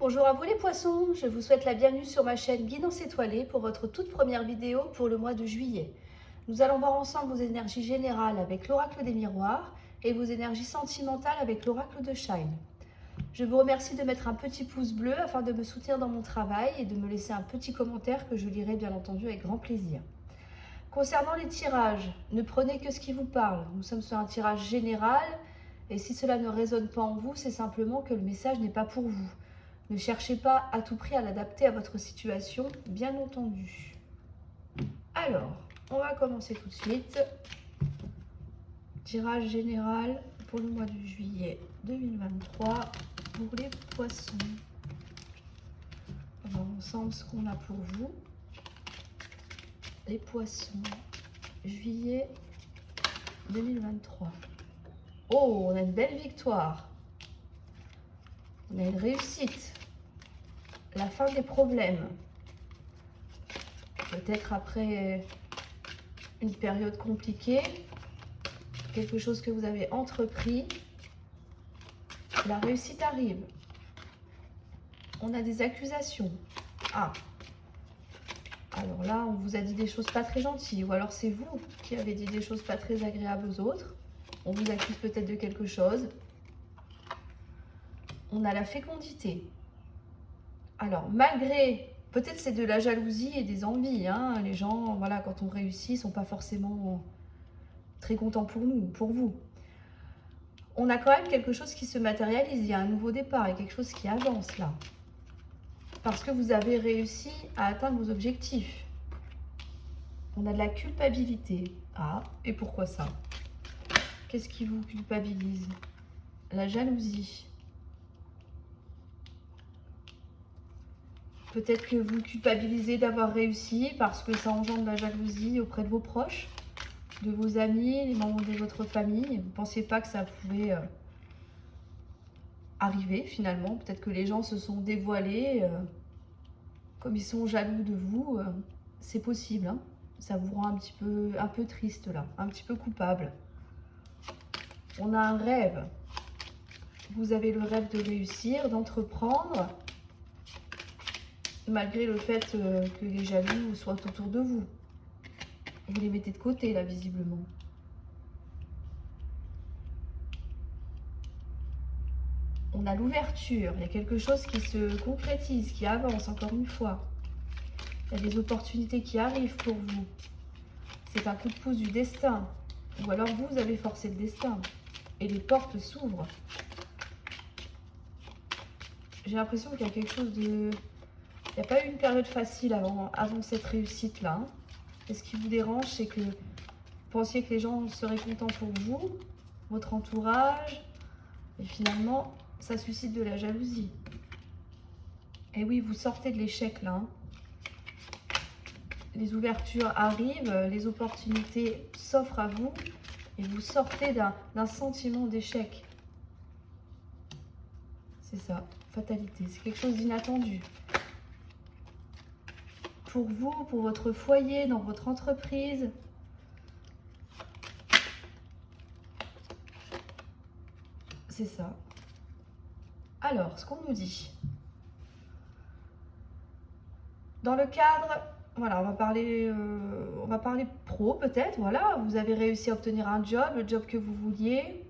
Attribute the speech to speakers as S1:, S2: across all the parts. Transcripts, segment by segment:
S1: Bonjour à vous les poissons, je vous souhaite la bienvenue sur ma chaîne Guidance étoilée pour votre toute première vidéo pour le mois de juillet. Nous allons voir ensemble vos énergies générales avec l'oracle des miroirs et vos énergies sentimentales avec l'oracle de Shine. Je vous remercie de mettre un petit pouce bleu afin de me soutenir dans mon travail et de me laisser un petit commentaire que je lirai bien entendu avec grand plaisir. Concernant les tirages, ne prenez que ce qui vous parle. Nous sommes sur un tirage général et si cela ne résonne pas en vous, c'est simplement que le message n'est pas pour vous. Ne cherchez pas à tout prix à l'adapter à votre situation, bien entendu. Alors, on va commencer tout de suite. Tirage général pour le mois de juillet 2023 pour les poissons. On va voir ensemble ce qu'on a pour vous. Les poissons, juillet 2023. Oh, on a une belle victoire. On a une réussite. La fin des problèmes. Peut-être après une période compliquée, quelque chose que vous avez entrepris, la réussite arrive. On a des accusations. Ah, alors là, on vous a dit des choses pas très gentilles, ou alors c'est vous qui avez dit des choses pas très agréables aux autres. On vous accuse peut-être de quelque chose. On a la fécondité. Alors, malgré, peut-être c'est de la jalousie et des envies, hein. Les gens, voilà, quand on réussit, ne sont pas forcément très contents pour nous, pour vous. On a quand même quelque chose qui se matérialise, il y a un nouveau départ, il y a quelque chose qui avance là. Parce que vous avez réussi à atteindre vos objectifs. On a de la culpabilité. Ah, et pourquoi ça? Qu'est-ce qui vous culpabilise? La jalousie. Peut-être que vous culpabilisez d'avoir réussi parce que ça engendre la jalousie auprès de vos proches, de vos amis, les membres de votre famille. Vous ne pensiez pas que ça pouvait arriver finalement. Peut-être que les gens se sont dévoilés comme ils sont jaloux de vous. C'est possible, hein. Ça vous rend un peu triste là, un petit peu coupable. On a un rêve. Vous avez le rêve de réussir, d'entreprendre, malgré le fait que les jaloux soient autour de vous. Vous les mettez de côté, là, visiblement. On a l'ouverture. Il y a quelque chose qui se concrétise, qui avance, encore une fois. Il y a des opportunités qui arrivent pour vous. C'est un coup de pouce du destin. Ou alors vous avez forcé le destin. Et les portes s'ouvrent. J'ai l'impression qu'il y a quelque chose de... Il n'y a pas eu une période facile avant cette réussite-là. Hein. Et ce qui vous dérange, c'est que vous pensiez que les gens seraient contents pour vous, votre entourage, et finalement, ça suscite de la jalousie. Et oui, vous sortez de l'échec là. Hein. Les ouvertures arrivent, les opportunités s'offrent à vous, et vous sortez d'un sentiment d'échec. C'est ça, fatalité. C'est quelque chose d'inattendu. Pour vous, pour votre foyer, dans votre entreprise. C'est ça. Alors, ce qu'on nous dit. Dans le cadre, voilà, on va parler pro peut-être, voilà. Vous avez réussi à obtenir un job, le job que vous vouliez.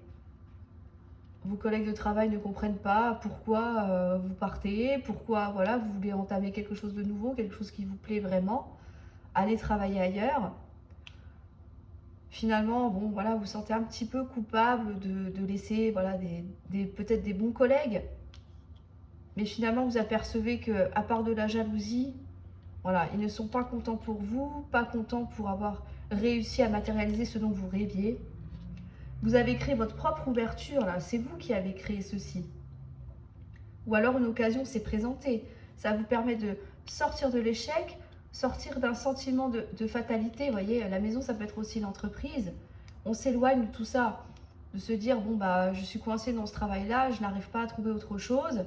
S1: Vos collègues de travail ne comprennent pas pourquoi vous partez, pourquoi voilà, vous voulez entamer quelque chose de nouveau, quelque chose qui vous plaît vraiment, aller travailler ailleurs. Finalement, bon, voilà, vous vous sentez un petit peu coupable de laisser voilà, peut-être des bons collègues, mais finalement vous apercevez que, à part de la jalousie, voilà, ils ne sont pas contents pour vous, pas contents pour avoir réussi à matérialiser ce dont vous rêviez. Vous avez créé votre propre ouverture, là. C'est vous qui avez créé ceci. Ou alors une occasion s'est présentée. Ça vous permet de sortir de l'échec, sortir d'un sentiment de fatalité. Vous voyez, la maison, ça peut être aussi l'entreprise. On s'éloigne de tout ça. De se dire, bon, bah, je suis coincée dans ce travail-là, je n'arrive pas à trouver autre chose.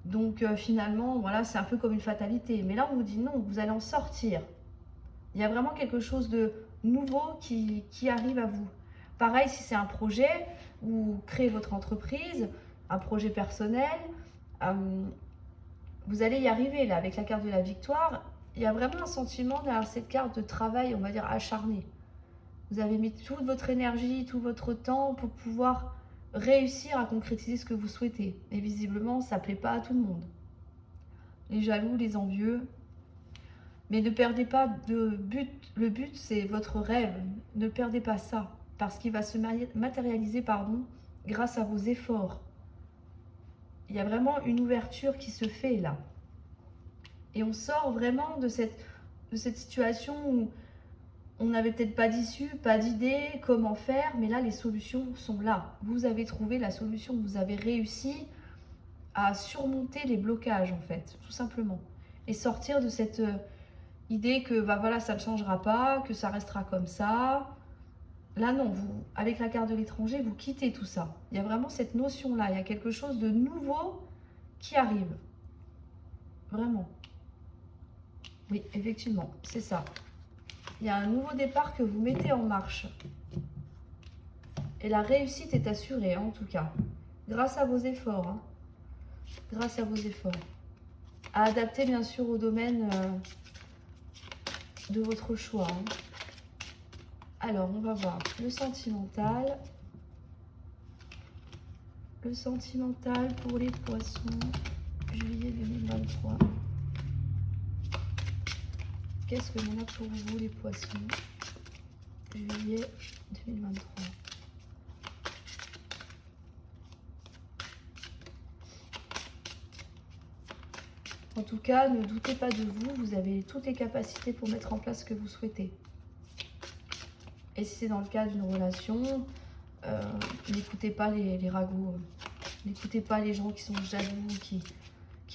S1: Donc, finalement, voilà, c'est un peu comme une fatalité. Mais là, on vous dit non, vous allez en sortir. Il y a vraiment quelque chose de nouveau qui arrive à vous. Pareil, si c'est un projet, vous créez votre entreprise, un projet personnel, vous allez y arriver là avec la carte de la victoire. Il y a vraiment un sentiment derrière cette carte de travail, on va dire acharné. Vous avez mis toute votre énergie, tout votre temps pour pouvoir réussir à concrétiser ce que vous souhaitez. Et visiblement, ça ne plaît pas à tout le monde. Les jaloux, les envieux. Mais ne perdez pas de but. Le but, c'est votre rêve. Ne perdez pas ça. Parce qu'il va se matérialiser, grâce à vos efforts. Il y a vraiment une ouverture qui se fait là. Et on sort vraiment de cette situation où on n'avait peut-être pas d'issue, pas d'idée, comment faire, mais là, les solutions sont là. Vous avez trouvé la solution, vous avez réussi à surmonter les blocages, en fait, tout simplement. Et sortir de cette idée que, bah voilà, ça ne changera pas, que ça restera comme ça. Là, non, vous, avec la carte de l'étranger, vous quittez tout ça. Il y a vraiment cette notion-là, il y a quelque chose de nouveau qui arrive. Vraiment. Oui, effectivement, c'est ça. Il y a un nouveau départ que vous mettez en marche. Et la réussite est assurée, hein, en tout cas. Grâce à vos efforts. Hein. Grâce à vos efforts. À adapter, bien sûr, au domaine de votre choix. Hein. Alors, on va voir le sentimental. Le sentimental pour les poissons. Juillet 2023. Qu'est-ce que l'on a pour vous, les poissons? Juillet 2023. En tout cas, ne doutez pas de vous, vous avez toutes les capacités pour mettre en place ce que vous souhaitez. Et si c'est dans le cas d'une relation, n'écoutez pas les ragots, n'écoutez pas les gens qui sont jaloux, qui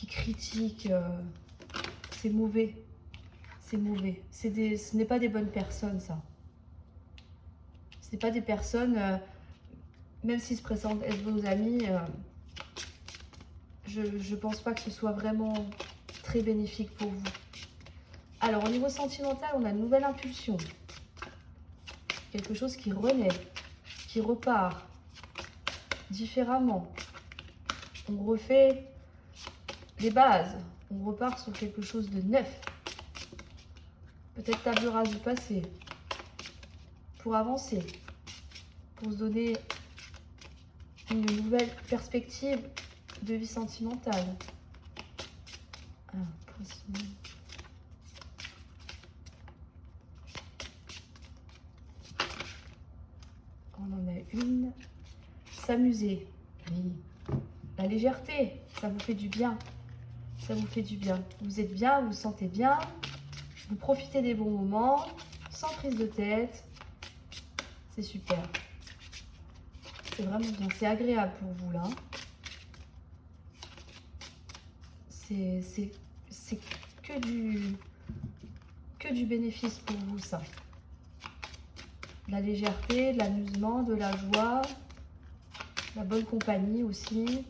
S1: critiquent, c'est mauvais. C'est mauvais. Ce n'est pas des bonnes personnes, ça. Ce n'est pas des personnes, même s'ils se présentent être vos amis, je ne pense pas que ce soit vraiment très bénéfique pour vous. Alors, au niveau sentimental, on a une nouvelle impulsion. Quelque chose qui renaît, qui repart différemment. On refait les bases. On repart sur quelque chose de neuf. Peut-être table rase du passé. Pour avancer. Pour se donner une nouvelle perspective de vie sentimentale. On en a une. S'amuser. Oui. La légèreté, ça vous fait du bien. Ça vous fait du bien. Vous êtes bien, vous vous sentez bien. Vous profitez des bons moments, sans prise de tête. C'est super. C'est vraiment bien. C'est agréable pour vous, là. C'est que du bénéfice pour vous, ça. De la légèreté, de l'amusement, de la joie, la bonne compagnie aussi.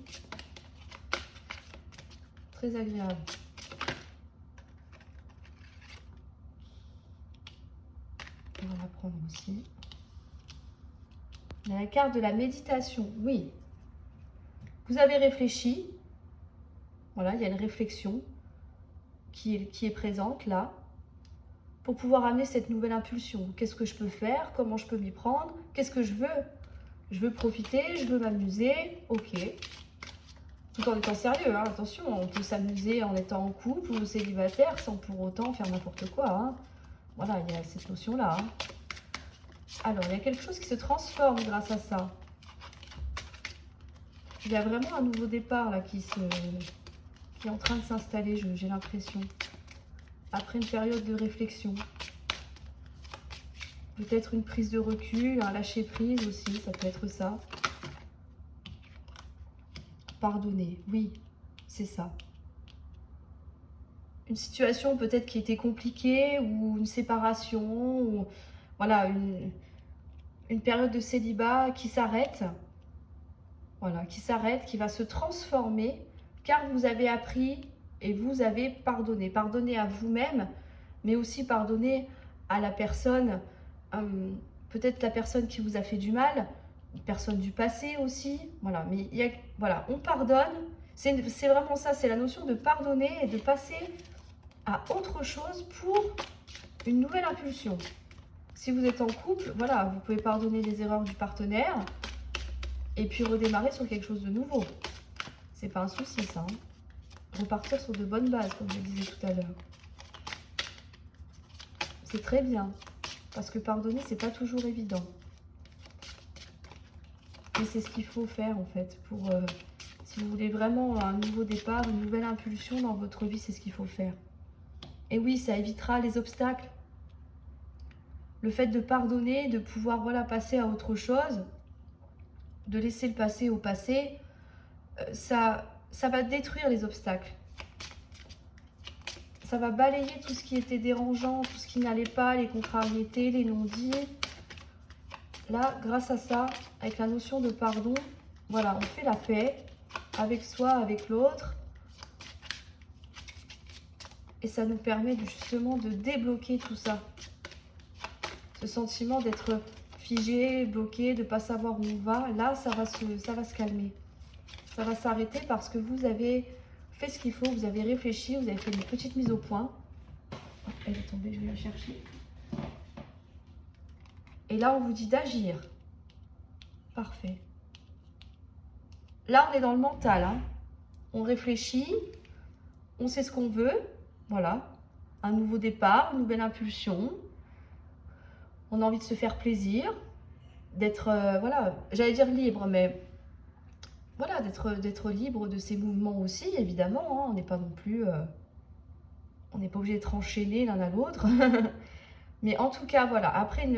S1: Très agréable. On va la prendre aussi. On a la carte de la méditation. Oui. Vous avez réfléchi. Voilà, il y a une réflexion qui est présente là pour pouvoir amener cette nouvelle impulsion. Qu'est-ce que je peux faire? Comment je peux m'y prendre? Qu'est-ce que je veux? Je veux profiter, je veux m'amuser. Ok. Tout en étant sérieux, hein, attention, on peut s'amuser en étant en couple ou célibataire sans pour autant faire n'importe quoi. Hein. Voilà, il y a cette notion-là. Hein. Alors, il y a quelque chose qui se transforme grâce à ça. Il y a vraiment un nouveau départ là qui est en train de s'installer, j'ai l'impression. Après une période de réflexion. Peut-être une prise de recul, un lâcher prise aussi, ça peut être ça. Pardonner, oui, c'est ça. Une situation peut-être qui était compliquée ou une séparation, ou voilà, une période de célibat qui s'arrête. Voilà, qui s'arrête, qui va se transformer car vous avez appris et vous avez pardonné. Pardonné à vous-même, mais aussi pardonner à la personne, peut-être la personne qui vous a fait du mal, une personne du passé aussi. Voilà, mais voilà, on pardonne, C'est vraiment ça, c'est la notion de pardonner et de passer à autre chose pour une nouvelle impulsion. Si vous êtes en couple, voilà, vous pouvez pardonner les erreurs du partenaire et puis redémarrer sur quelque chose de nouveau. C'est pas un souci, ça. Hein. Repartir sur de bonnes bases, comme je disais tout à l'heure. C'est très bien. Parce que pardonner, c'est pas toujours évident. Mais c'est ce qu'il faut faire, en fait. Pour, si vous voulez vraiment un nouveau départ, une nouvelle impulsion dans votre vie, c'est ce qu'il faut faire. Et oui, ça évitera les obstacles. Le fait de pardonner, de pouvoir voilà, passer à autre chose, de laisser le passé au passé, ça va détruire les obstacles. Ça va balayer tout ce qui était dérangeant, tout ce qui n'allait pas, les contrariétés, les non-dits. Là, grâce à ça, avec la notion de pardon, voilà, on fait la paix avec soi, avec l'autre. Et ça nous permet justement de débloquer tout ça. Ce sentiment d'être figé, bloqué, de ne pas savoir où on va, là, ça va se calmer. Ça va s'arrêter parce que vous avez fait ce qu'il faut, vous avez réfléchi, vous avez fait une petite mise au point. Elle est tombée, je vais la chercher. Et là, on vous dit d'agir. Parfait. Là, on est dans le mental. Hein. On réfléchit, on sait ce qu'on veut. Voilà. Un nouveau départ, une nouvelle impulsion. On a envie de se faire plaisir, d'être, voilà, j'allais dire libre, mais voilà, d'être libre de ses mouvements aussi, évidemment. Hein. On n'est pas non plus, on n'est pas obligé d'être enchaîné l'un à l'autre. Mais en tout cas, voilà, après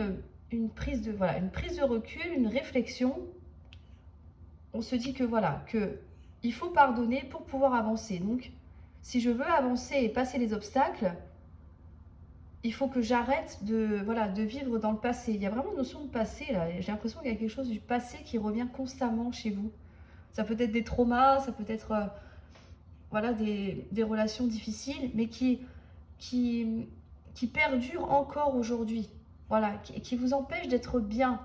S1: une prise de recul, une réflexion, on se dit que voilà, il faut pardonner pour pouvoir avancer. Donc, si je veux avancer et passer les obstacles, il faut que j'arrête de vivre dans le passé. Il y a vraiment une notion de passé, là. J'ai l'impression qu'il y a quelque chose du passé qui revient constamment chez vous. Ça peut être des traumas, ça peut être voilà, des relations difficiles, mais qui perdurent encore aujourd'hui. Voilà, qui vous empêchent d'être bien,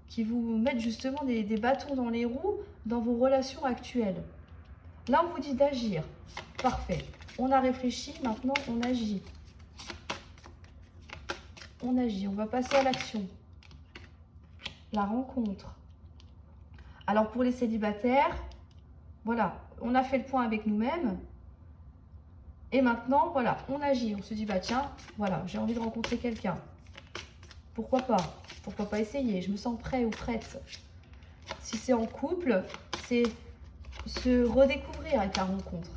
S1: qui vous mettent justement des bâtons dans les roues dans vos relations actuelles. Là, on vous dit d'agir. Parfait. On a réfléchi, maintenant on agit. On agit, on va passer à l'action. La rencontre. Alors pour les célibataires, voilà, on a fait le point avec nous-mêmes. Et maintenant, voilà, on agit. On se dit, bah tiens, voilà, j'ai envie de rencontrer quelqu'un. Pourquoi pas? Pourquoi pas essayer? Je me sens prêt ou prête. Si c'est en couple, c'est se redécouvrir avec la rencontre.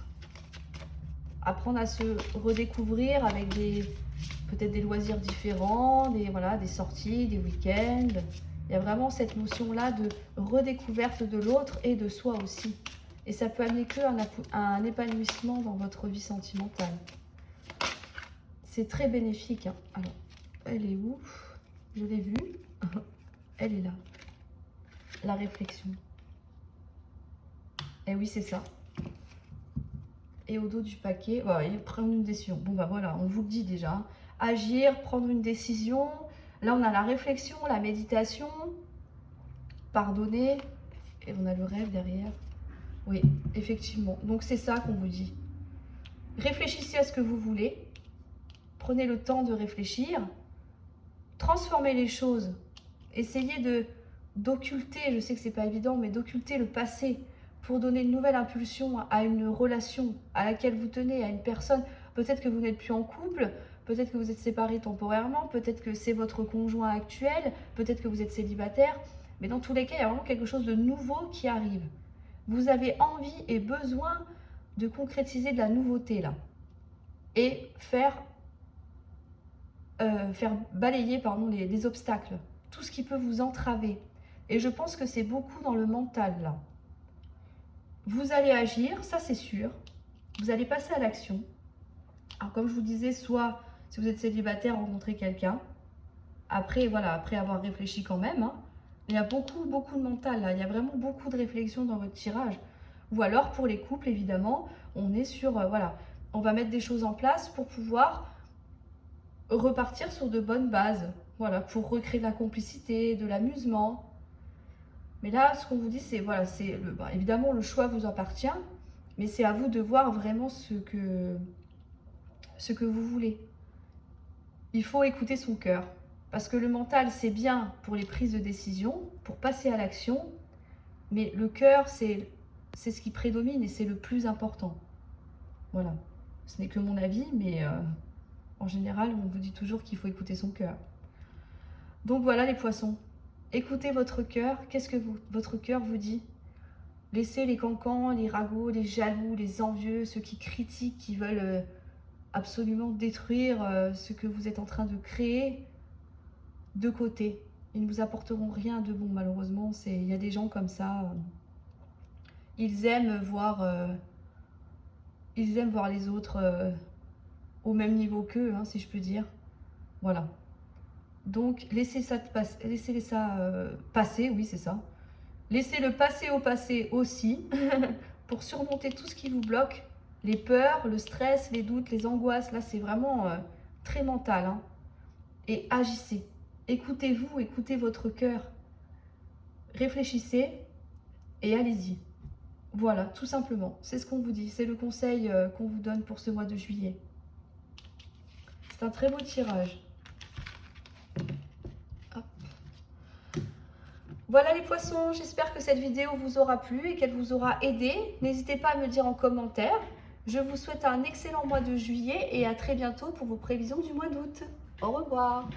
S1: Apprendre à se redécouvrir avec peut-être des loisirs différents, des sorties, des week-ends. Il y a vraiment cette notion-là de redécouverte de l'autre et de soi aussi. Et ça peut amener un épanouissement dans votre vie sentimentale. C'est très bénéfique. Hein. Alors, elle est où? Je l'ai vue. Elle est là. La réflexion. Et oui, c'est ça. Et au dos du paquet, voilà, il prend une décision. Bon, bah voilà, on vous le dit déjà. Hein. Agir, prendre une décision. Là, on a la réflexion, la méditation, pardonner. Et on a le rêve derrière. Oui, effectivement. Donc, c'est ça qu'on vous dit. Réfléchissez à ce que vous voulez. Prenez le temps de réfléchir. Transformez les choses. Essayez d'occulter, je sais que c'est pas évident, mais d'occulter le passé pour donner une nouvelle impulsion à une relation à laquelle vous tenez, à une personne. Peut-être que vous n'êtes plus en couple, peut-être que vous êtes séparés temporairement, peut-être que c'est votre conjoint actuel, peut-être que vous êtes célibataire. Mais dans tous les cas, il y a vraiment quelque chose de nouveau qui arrive. Vous avez envie et besoin de concrétiser de la nouveauté là. Et faire balayer les obstacles, tout ce qui peut vous entraver. Et je pense que c'est beaucoup dans le mental là. Vous allez agir, ça c'est sûr. Vous allez passer à l'action. Alors comme je vous disais, soit si vous êtes célibataire, rencontrer quelqu'un. Après, voilà, après avoir réfléchi quand même. Hein. Il y a beaucoup de mental là. Il y a vraiment beaucoup de réflexion dans votre tirage. Ou alors pour les couples, évidemment, on est sur, voilà, on va mettre des choses en place pour pouvoir repartir sur de bonnes bases. Voilà, pour recréer de la complicité, de l'amusement. Mais là, ce qu'on vous dit, c'est, voilà, évidemment, le choix vous appartient. Mais c'est à vous de voir vraiment ce que vous voulez. Il faut écouter son cœur. Parce que le mental, c'est bien pour les prises de décision, pour passer à l'action. Mais le cœur, c'est ce qui prédomine et c'est le plus important. Voilà. Ce n'est que mon avis, mais en général, on vous dit toujours qu'il faut écouter son cœur. Donc voilà les poissons. Écoutez votre cœur. Qu'est-ce que votre cœur vous dit? Laissez les cancans, les ragots, les jaloux, les envieux, ceux qui critiquent, qui veulent absolument détruire ce que vous êtes en train de créer de côté. Ils ne vous apporteront rien de bon, malheureusement. Il y a des gens comme ça. Ils aiment voir les autres au même niveau qu'eux, hein, si je peux dire. Voilà. Donc, laissez ça passer, oui, c'est ça. Laissez-le passer au passé aussi, pour surmonter tout ce qui vous bloque. Les peurs, le stress, les doutes, les angoisses. Là, c'est vraiment très mental. Hein. Et agissez. Écoutez-vous, écoutez votre cœur. Réfléchissez et allez-y. Voilà, tout simplement. C'est ce qu'on vous dit. C'est le conseil qu'on vous donne pour ce mois de juillet. C'est un très beau tirage. Hop. Voilà les poissons, j'espère que cette vidéo vous aura plu et qu'elle vous aura aidé. N'hésitez pas à me dire en commentaire. Je vous souhaite un excellent mois de juillet et à très bientôt pour vos prévisions du mois d'août. Au revoir.